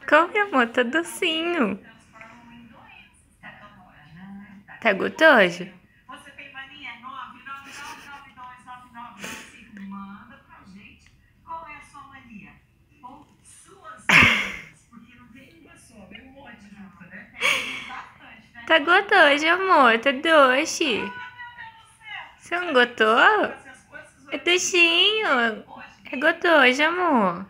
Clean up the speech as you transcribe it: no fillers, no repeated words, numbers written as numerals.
Come, amor, tá docinho. Tá gostoso? Você tem mania? 999992995. Manda pra gente qual é a sua mania. Ou suas manias. Porque não tem uma só, vem um monte junto, né? Tem bastante, né? Tá gostoso, amor, tá doce. Você não gostou? É docinho. É gostoso, amor.